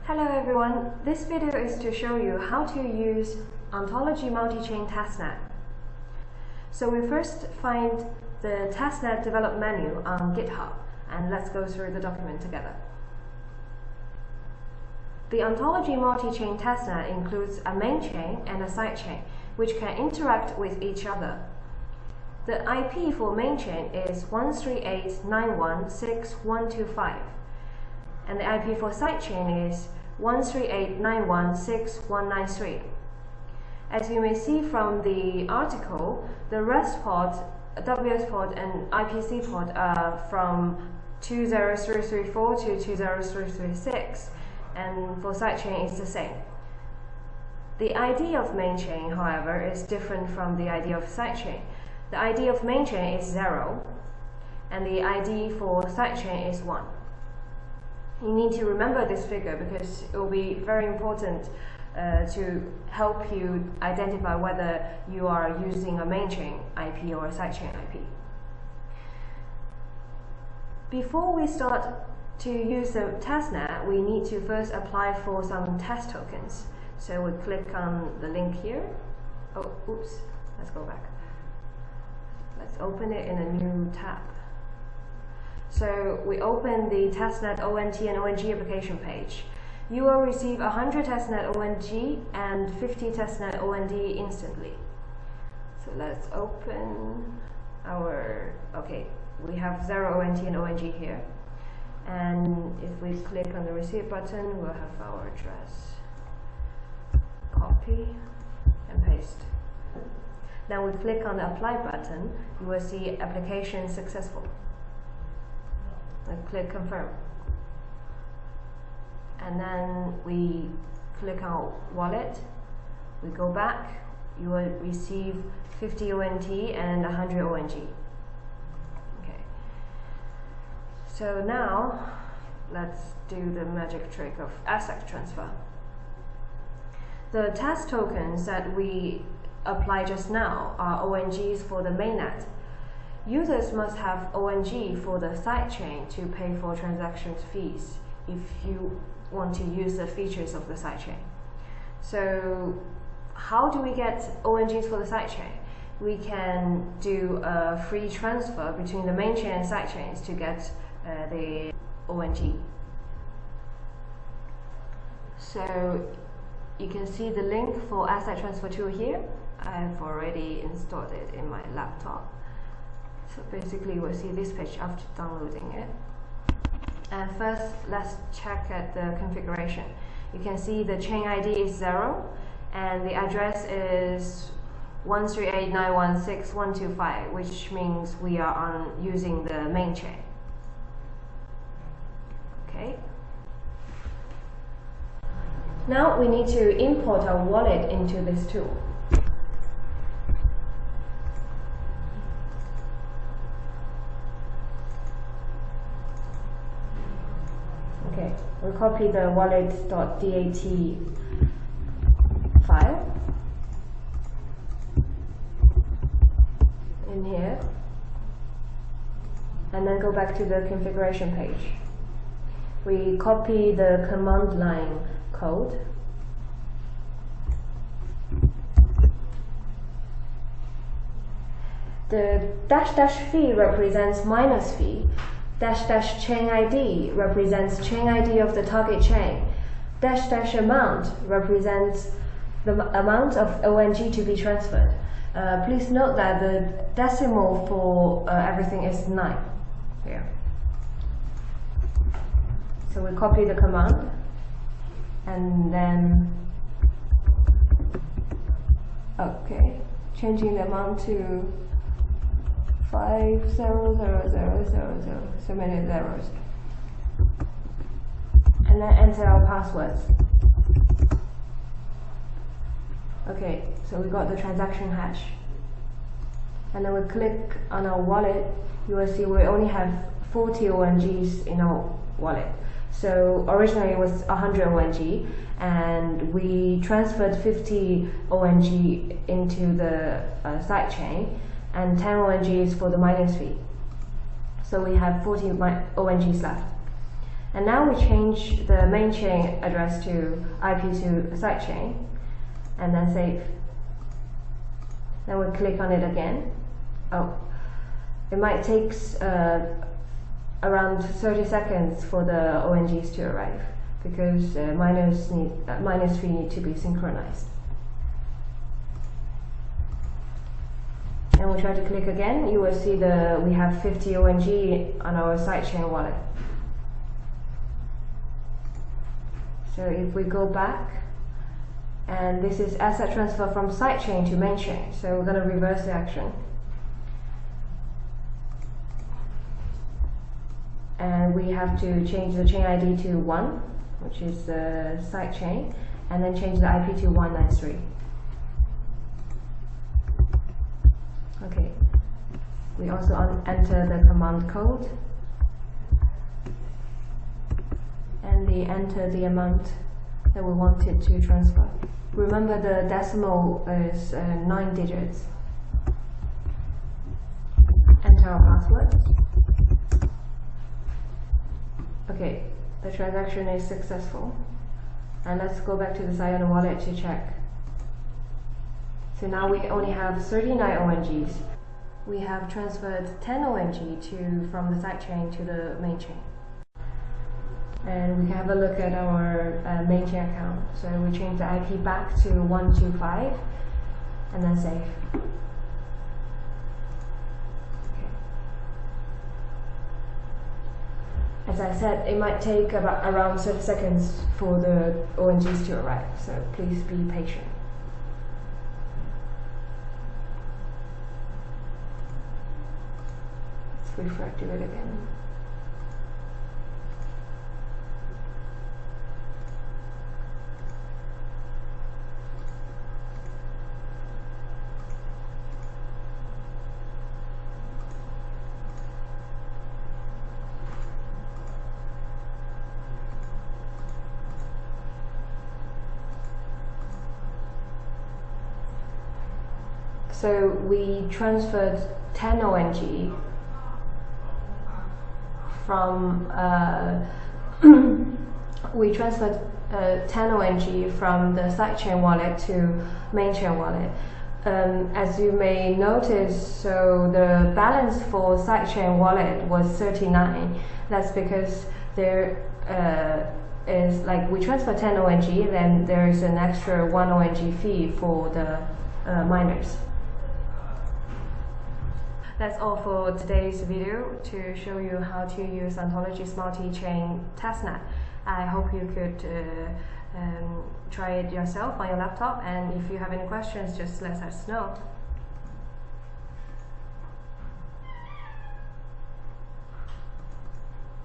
Hello everyone, this video is to show you how to use Ontology Multichain TestNet. So we first find the TestNet develop menu on GitHub, and let's go through the document together. The Ontology Multichain TestNet includes a main chain and a side chain, which can interact with each other. The IP for main chain is 138.91.6.125, and the IP for side chain is 138.91.6.193. As you may see from the article, the REST port, WS port, and IPC port are from 20334 to 20336, and for sidechain it's the same. The ID of main chain, however, is different from the ID of sidechain. The ID of main chain is 0, and the ID for sidechain is 1. You need to remember this figure because it will be very important to help you identify whether you are using a main chain IP or a sidechain IP. Before we start to use the testnet, we need to first apply for some test tokens. So we click on the link here. Oh, oops, let's go back. Let's open it in a new tab. So we open the testnet ONT and ONG application page. You will receive 100 testnet ONG and 50 testnet OND instantly. So let's open our, okay, we have 0 ONT and ONG here. And if we click on the receive button, we'll have our address. Copy and paste. Then we click on the apply button, you will see application successful. Click confirm. And then we click on wallet. We go back. You will receive 50 ONT and 100 ONG. Okay. So now let's do the magic trick of asset transfer. The test tokens that we applied just now are ONGs for the mainnet. Users must have ONG for the sidechain to pay for transactions fees if you want to use the features of the sidechain. So how do we get ONGs for the sidechain? We can do a free transfer between the main chain and sidechains to get the ONG. So you can see the link for asset transfer tool here. I've already installed it in my laptop. So basically we'll see this page after downloading it. And first let's check at the configuration. You can see the chain ID is 0 and the address is 138.91.6.125, which means we are using the main chain. Okay. Now we need to import our wallet into this tool. Okay, we'll copy the wallet.dat file in here, and then go back to the configuration page. We copy the command line code. The -- fee represents minus fee. -- chain ID represents chain ID of the target chain. -- amount represents the amount of ONG to be transferred. Please note that the decimal for everything is 9 here. So we copy the command and then, okay, changing the amount to 5000000, so many zeros, and then enter our passwords. Okay, so we got the transaction hash, and then we click on our wallet. You will see we only have 40 ONGs in our wallet. So originally it was 100 ONG, and we transferred 50 ONG into the sidechain, and 10 ONGs for the minus fee. So we have 40 ONGs left. And now we change the main chain address to IP to sidechain, and then save. Then we click on it again. Oh, it might take around 30 seconds for the ONGs to arrive, because minus 3 need to be synchronized. And we try to click again, you will see we have 50 ONG on our sidechain wallet. So if we go back, and this is asset transfer from sidechain to main chain, so we're going to reverse the action. And we have to change the chain ID to 1, which is the sidechain, and then change the IP to 193. Okay, we also enter the command code, and we enter the amount that we wanted to transfer. Remember, the decimal is 9 digits. Enter our password. Okay, the transaction is successful. And let's go back to the Zion wallet to check. So now we only have 39 ONGs. We have transferred 10 ONG from the sidechain to the main chain. And we can have a look at our main chain account. So we change the IP back to 125, and then save. Okay. As I said, it might take around 30 seconds for the ONGs to arrive, so please be patient. Let's refresh it again. So we transferred 10 ONG from 10 ONG from the sidechain wallet to main chain wallet. As you may notice, so the balance for sidechain wallet was 39. That's because there is, like, we transfer 10 ONG, then there is an extra 1 ONG fee for the miners. That's all for today's video to show you how to use Ontology Multichain TestNet. I hope you could try it yourself on your laptop, and if you have any questions, just let us know.